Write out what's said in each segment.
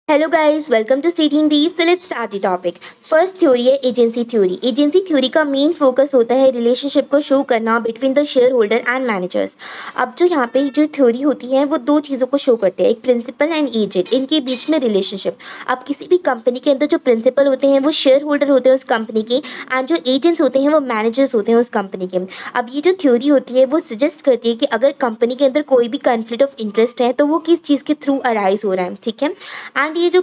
Hello guys, welcome to Studying Brief. So let's start the topic. First theory है agency theory. Agency theory का main focus होता है relationship को show करना between the share holder and managers. अब जो यहाँ पे जो थ्योरी होती है वो दो चीज़ों को शो करते हैं, एक प्रिंसिपल एंड एजेंट, इनके बीच में रिलेशनशिप। अब किसी भी कंपनी के अंदर जो प्रिंसिपल होते हैं वो शेयर होल्डर होते हैं उस कंपनी के, एंड जो एजेंट्स होते हैं वो मैनेजर्स होते हैं उस कंपनी के। अब ये जो थ्योरी होती है वो सजेस्ट करती है कि अगर कंपनी के अंदर कोई भी कॉन्फ्लिक्ट ऑफ इंटरेस्ट है तो वो किस चीज़ के थ्रू अराइज हो रहा है, ठीक है। एंड ये जो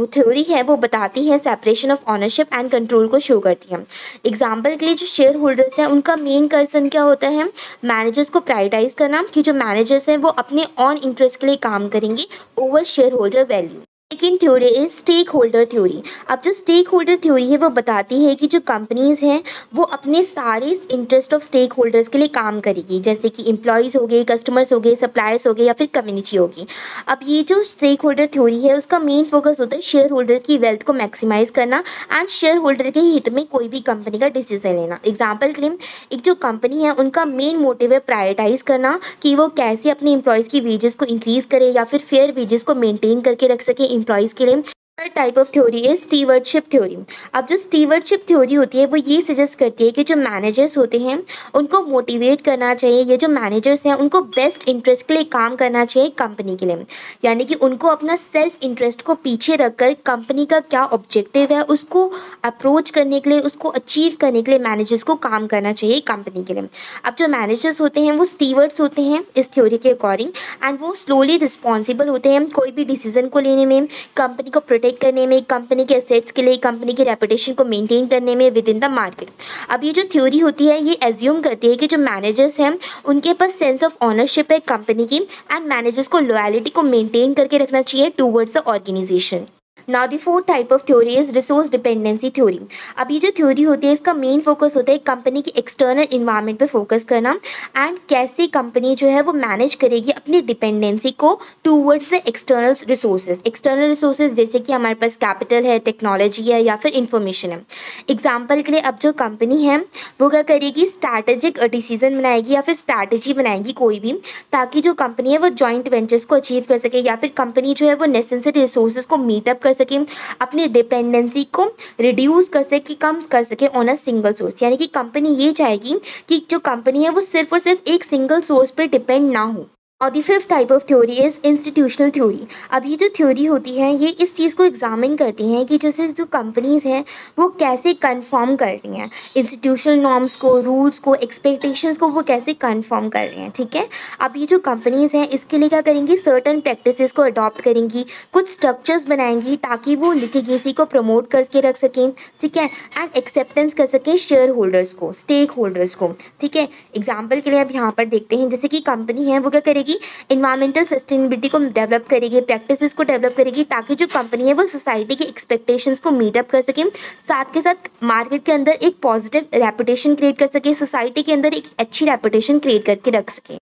थ्योरी है वो बताती है separation of ownership and control को शो करती है। एग्जाम्पल के लिए जो शेयर होल्डर्स हैं उनका मेन कंसर्न क्या होता है, मैनेजर्स को प्रायोरिटाइज करना कि जो मैनेजर्स हैं वो अपने ऑन इंटरेस्ट के लिए काम करेंगे over shareholder value. Second theory is stakeholder theory. अब जो स्टेक होल्डर थ्योरी है वो बताती है कि जो कंपनीज हैं वो अपने सारे इंटरेस्ट ऑफ स्टेक होल्डर्स के लिए काम करेगी, जैसे कि एम्प्लॉयज़ हो गए, कस्टमर्स हो गए, सप्लायर्स हो गए या फिर कम्युनिटी होगी। अब ये जो स्टेक होल्डर थ्योरी है उसका मेन फोकस होता है शेयर होल्डर्स की वेल्थ को मैक्सिमाइज करना एंड शेयर होल्डर के हित में कोई भी कंपनी का डिसीजन लेना। एग्जाम्पल के लिए एक जो कंपनी है उनका मेन मोटिव है प्रायोरिटाइज करना कि वो कैसे अपने एम्प्लॉयज़ की वेजेस को इंक्रीज़ करे या फिर फेयर वेजेस को मेंटेन करके रख सके एम्प्लॉयज़ के लिए। Third type of theory is stewardship theory. अब जो स्टीवर्डशिप थ्योरी होती है वो ये सजेस्ट करती है कि जो मैनेजर्स होते हैं उनको मोटिवेट करना चाहिए, ये जो मैनेजर्स हैं उनको बेस्ट इंटरेस्ट के लिए काम करना चाहिए कंपनी के लिए, यानी कि उनको अपना सेल्फ इंटरेस्ट को पीछे रखकर कंपनी का क्या ऑब्जेक्टिव है उसको अप्रोच करने के लिए, उसको अचीव करने के लिए मैनेजर्स को काम करना चाहिए कंपनी के लिए। अब जो मैनेजर्स होते हैं वो स्टीवर्ड्स होते हैं इस थ्योरी के अकॉर्डिंग, एंड वो स्लोली रिस्पॉन्सिबल होते हैं कोई भी डिसीजन को लेने में, कंपनी को प्रोटेक्ट करने में, कंपनी के एसेट्स के लिए, कंपनी की रेपुटेशन को मेंटेन करने में विद इन द मार्केट। अब ये जो थ्योरी होती है ये एज्यूम करती है कि जो मैनेजर्स हैं उनके पास सेंस ऑफ ऑनरशिप है कंपनी की, एंड मैनेजर्स को लॉयलिटी को मेंटेन करके रखना चाहिए towards the organisation. Now the fourth type of theory is resource dependency theory. अब ये जो थ्योरी होती है इसका मेन फोकस होता है कंपनी की एक्सटर्नल इन्वायरमेंट पे फोकस करना, एंड कैसे कंपनी जो है वो मैनेज करेगी अपनी डिपेंडेंसी को towards the external resources. External resources जैसे कि हमारे पास कैपिटल है, टेक्नोलॉजी है या फिर इंफॉर्मेशन है। एग्जाम्पल के लिए अब जो कंपनी है वो क्या करेगी, स्ट्रैटेजिक डिसीजन बनाएगी या फिर स्ट्रैटेजी बनाएगी कोई भी, ताकि जो कंपनी है वो जॉइंट वेंचर्स को अचीव कर सके, या फिर कंपनी जो है वो नेसेसरी रिसोर्सेज को मीटअप कर सके, अपनी डिपेंडेंसी को रिड्यूस कर सके, कम कर सके ऑन अ सिंगल सोर्स। यानी कि कंपनी ये चाहेगी कि जो कंपनी है वो सिर्फ और सिर्फ एक सिंगल सोर्स पे डिपेंड ना हो। और the fifth type of theory is institutional theory. अब ये जो थ्योरी होती है ये इस चीज़ को एग्जामिन करती हैं कि जैसे जो कंपनीज़ हैं वो कैसे कंफर्म कर रही हैं इंस्टीट्यूशनल नॉर्म्स को, रूल्स को, एक्सपेक्टेशंस को, वो कैसे कंफर्म कर रही हैं, ठीक है। अब ये जो कंपनीज़ हैं इसके लिए क्या करेंगी, सर्टन प्रैक्टिसेस को अडॉप्ट करेंगी, कुछ स्ट्रक्चर्स बनाएंगी ताकि वो लिटिगेसी को प्रमोट करके रख सकें, ठीक है, एंड एक्सेप्टेंस कर सकें शेयर होल्डर्स को, स्टेक होल्डर्स को, ठीक है। एग्जाम्पल के लिए अब यहाँ पर देखते हैं जैसे कि कंपनी है वो क्या करेगी, इन्वायरमेंटल सस्टेनेबिलिटी को डेवलप करेगी, प्रैक्टिसेस को डेवलप करेगी, ताकि जो कंपनी है वो सोसाइटी के एक्सपेक्टेशंस को मीटअप कर सके, साथ के साथ मार्केट के अंदर एक पॉजिटिव रेपुटेशन क्रिएट कर सके, सोसाइटी के अंदर एक अच्छी रेपुटेशन क्रिएट करके रख सके।